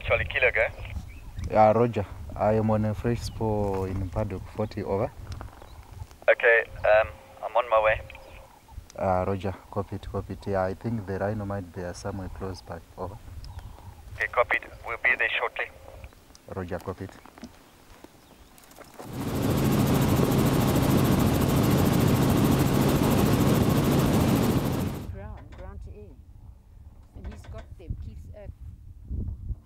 Charlie Kilo, go. Yeah, Roger. I am on a fresh spore in paddock 40, over. Okay, I'm on my way. Roger, copy it, copy it. Yeah, I think the rhino might be somewhere close by, over. Okay, copied. We'll be there shortly. Roger, copy it. Ground to air. And he's got them.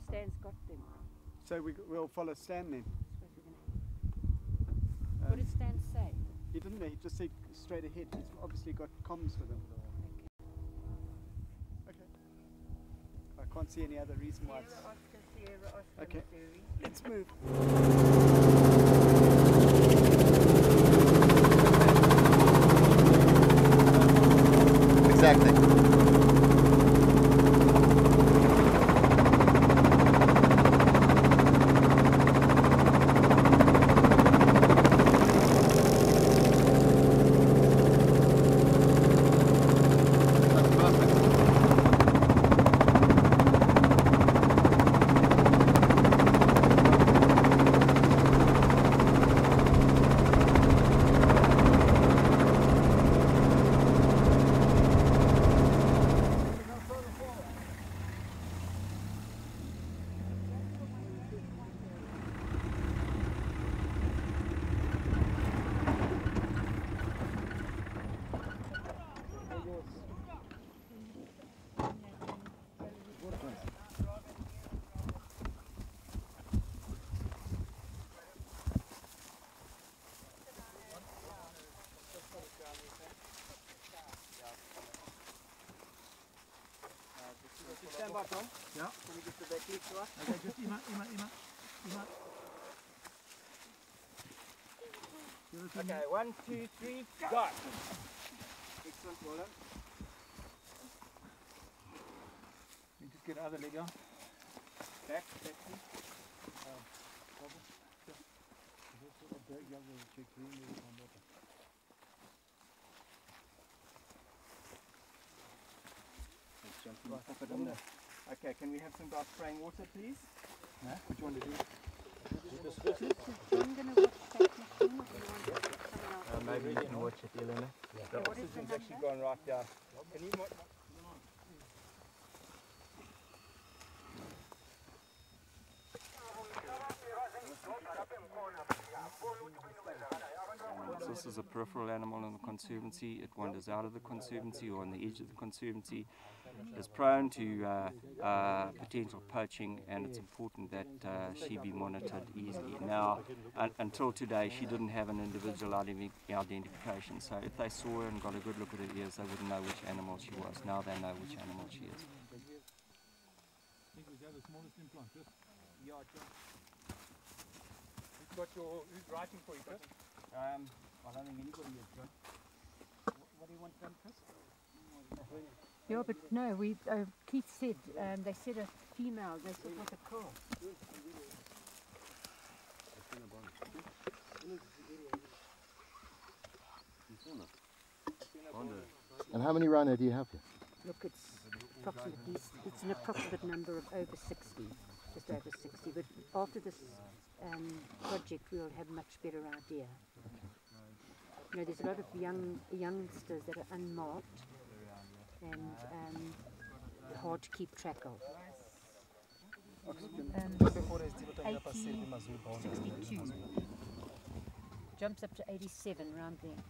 Stan's got them. So we'll follow Stan then? What did Stan say? He didn't, he just said straight ahead. He's obviously got comms with him. Okay. I can't see any other reason why it's... Okay, let's move. Exactly. Stand by, Tom. Yeah. Can we get the back legs right? Okay, just Ima. Okay, 1, 2, 3, go! Excellent, well done. You just get the other leg on. Back, please. Okay, can we have some guys spraying water, please? No? What do you want to do? I'm going to watch that machine. Or do you want someone else? Maybe you can watch it, Elena. The oxygen's actually gone right down. Can you... This is a peripheral animal in the conservancy. It wanders out of the conservancy or on the edge of the conservancy. It's prone to potential poaching, and it's important that she be monitored easily. Now, until today, she didn't have an individual identification, so if they saw her and got a good look at her ears, they wouldn't know which animal she was. Now they know which animal she is. Yeah, John. Who's writing for you, Chris? I don't think anybody is, John. What do you want done, Chris? Yeah, but no, Keith said, they said a female, they said like a calf. And how many rhino do you have here? Look, it's an approximate number of over 60, just over 60, but after this project we'll have a much better idea. Okay. You know, there's a lot of youngsters that are unmarked and hard to keep track of. 62. Jumps up to 87 around there.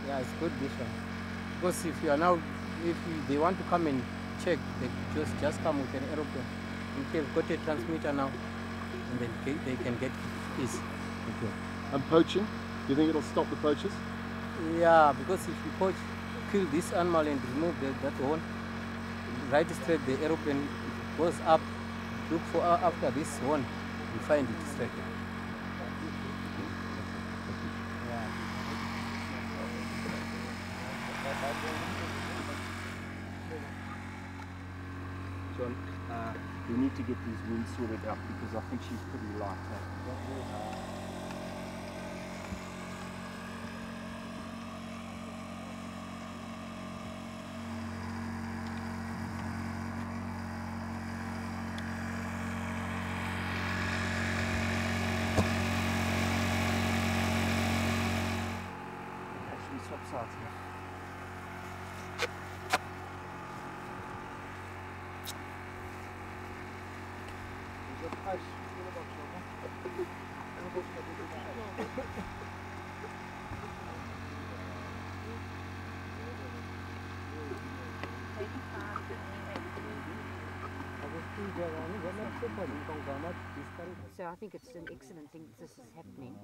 Yeah, it's good this one. Because if you are now, they want to come and check, they just come with an aeroplane. If they've got a transmitter now, and then they can get this. Okay. And poaching? Do you think it'll stop the poachers? Yeah, because if you kill this animal and remove that horn, right straight the aeroplane, goes up, look for after this one, you find it straight. John, we need to get these wings sorted out because I think she's pretty light. Actually, swap sides here. So I think it's an excellent thing that this is happening.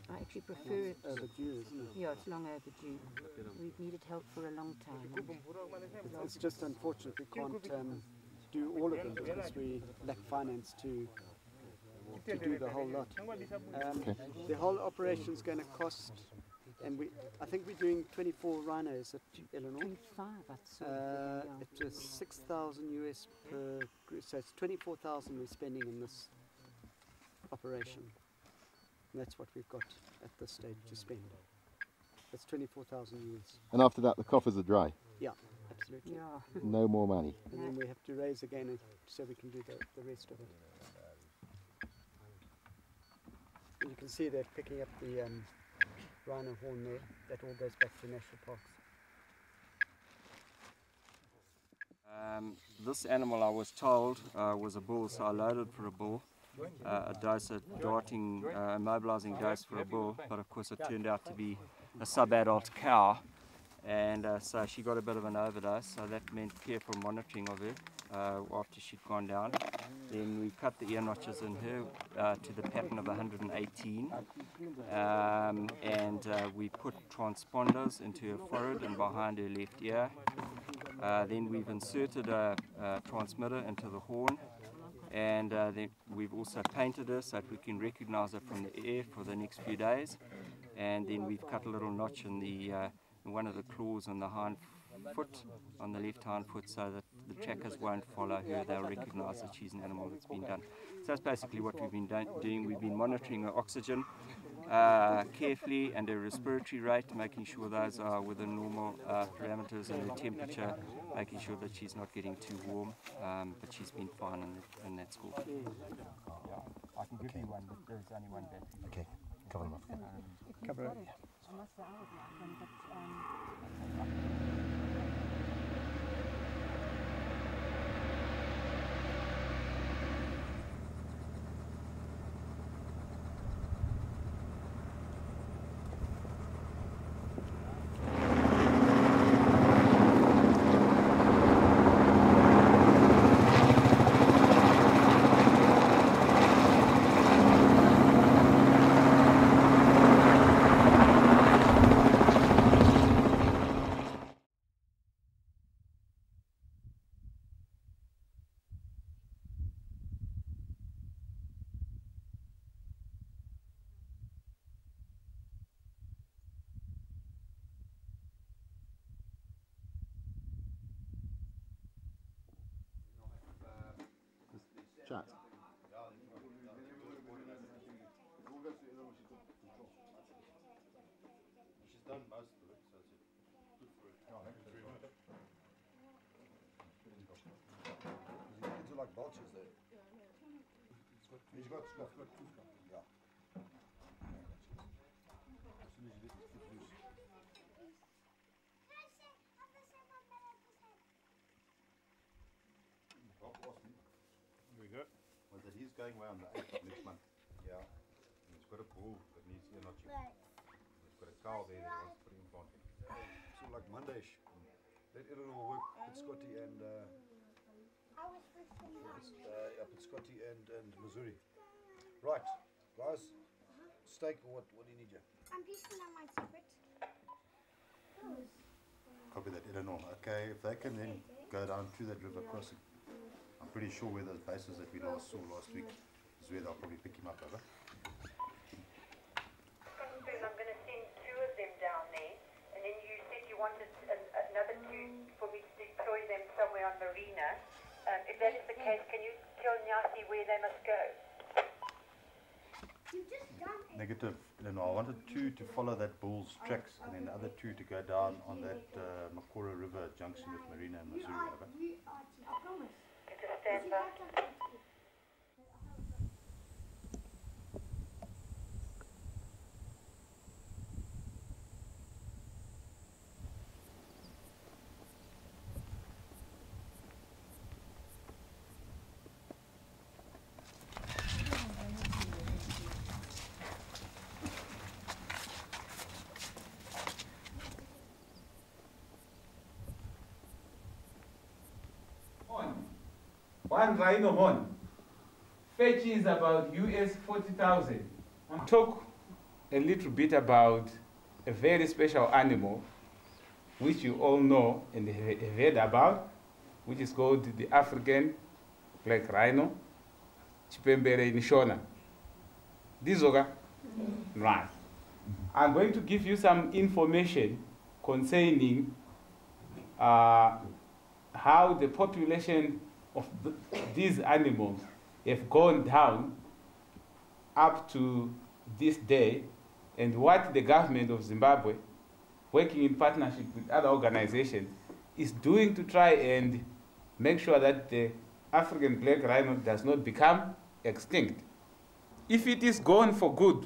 I actually prefer it. Overdue, isn't it? Yeah, it's long overdue. We've needed help for a long time. It's just unfortunate we can't do all of them because we lack finance to do the whole lot. The whole operation is going to cost, and I think we're doing 24 rhinos at Eleanor. 25, I saw. It was 6,000 US per group, so it's 24,000 we're spending in this operation. And that's what we've got at this stage to spend. That's 24,000 US. And after that, the coffers are dry. Yeah, absolutely. Yeah. No more money. And then we have to raise again so we can do the rest of it. And you can see they're picking up the rhino horn there. That all goes back to national parks. This animal, I was told, was a bull, so I loaded for a bull. A dose, a darting, immobilizing dose for a bull, but of course it turned out to be a sub-adult cow, and so she got a bit of an overdose, so that meant careful monitoring of her after she'd gone down. Then we cut the ear notches in her to the pattern of 118, and we put transponders into her forehead and behind her left ear. Then we've inserted a transmitter into the horn, and then we've also painted her so that we can recognize her from the air for the next few days. And then we've cut a little notch in the in one of the claws on the hind foot, on the left hind foot, so that the trackers won't follow her. They'll recognize that she's an animal that's been done. So that's basically what we've been doing. We've been monitoring her oxygen carefully and her respiratory rate, making sure those are within normal parameters, and her temperature, making sure that she's not getting too warm, but she's been fine in that score. I can give you one, but there's only one battery. Okay, cover them up. Cover it. Chat. She's done most of it, so it's good for it. Oh, thank you very much. Kids are like vultures there. He's got two scars. Yeah. As soon as you get his foot loose. Rob asked me. Here we go. Well, that he's going away on the 8th of next month. Yeah. And he's got a bull that needs ear notching. He's got a cow there that wants to put implant in. Sort of like Mondayish. Let Eleanor work with Scotty and up at Scotty and Missouri. Right, guys. Steak or what do you need? I'm just gonna my secret. Copy that, Eleanor. Okay, if they can then go down to that river crossing. I'm pretty sure where those bases that we last saw last week is where they'll probably pick him up, over. I'm going to send 2 of them down there, and then you said you wanted another 2 for me to deploy them somewhere on Marina. If that is the case, can you tell Nyasi where they must go? Negative. No, I wanted 2 to follow that bull's tracks, and then the other 2 to go down on that Makora River junction with Marina and Missouri, over. Just stand by. One rhino horn fetches about US 40,000. I'll talk a little bit about a very special animal which you all know and have heard about, which is called the African black rhino, Chipembere Nishona. This is right. I'm going to give you some information concerning how the population of these animals have gone down up to this day, and what the government of Zimbabwe, working in partnership with other organizations, is doing to try and make sure that the African black rhino does not become extinct. If it is gone for good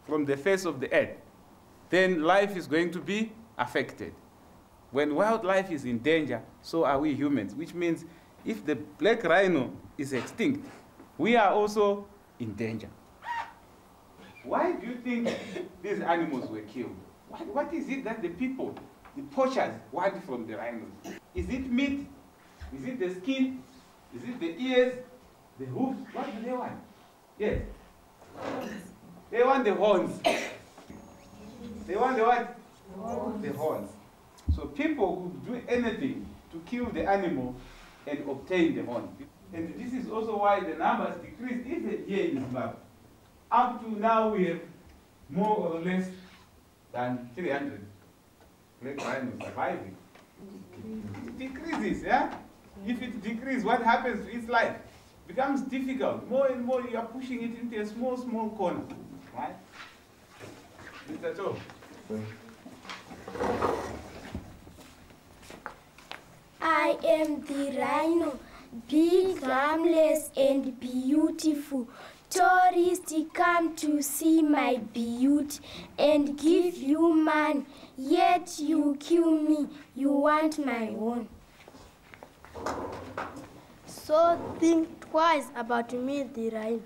from the face of the earth, then life is going to be affected. When wildlife is in danger, so are we humans, which means if the black rhino is extinct, we are also in danger. Why do you think these animals were killed? What is it that the people, the poachers, want from the rhinos? Is it meat? Is it the skin? Is it the ears? The hooves? What do they want? Yes. They want the horns. They want the what? The horns. So people would do anything to kill the animal and obtain the horn. And this is also why the numbers decreased even here in Zimbabwe. Up to now we have more or less than 300 black rhinos surviving. It decreases, yeah? If it decreases, what happens to its life? It becomes difficult. More and more you are pushing it into a small, small corner, right? Mr. Cho. I am the rhino, big, harmless, and beautiful. Tourists come to see my beauty and give you money, yet you kill me. You want my own. So think twice about me, the rhino.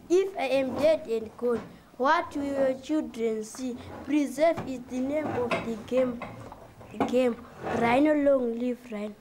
If I am dead and gone, what will your children see? Preserve is the name of the game. Rhino, long live rhino.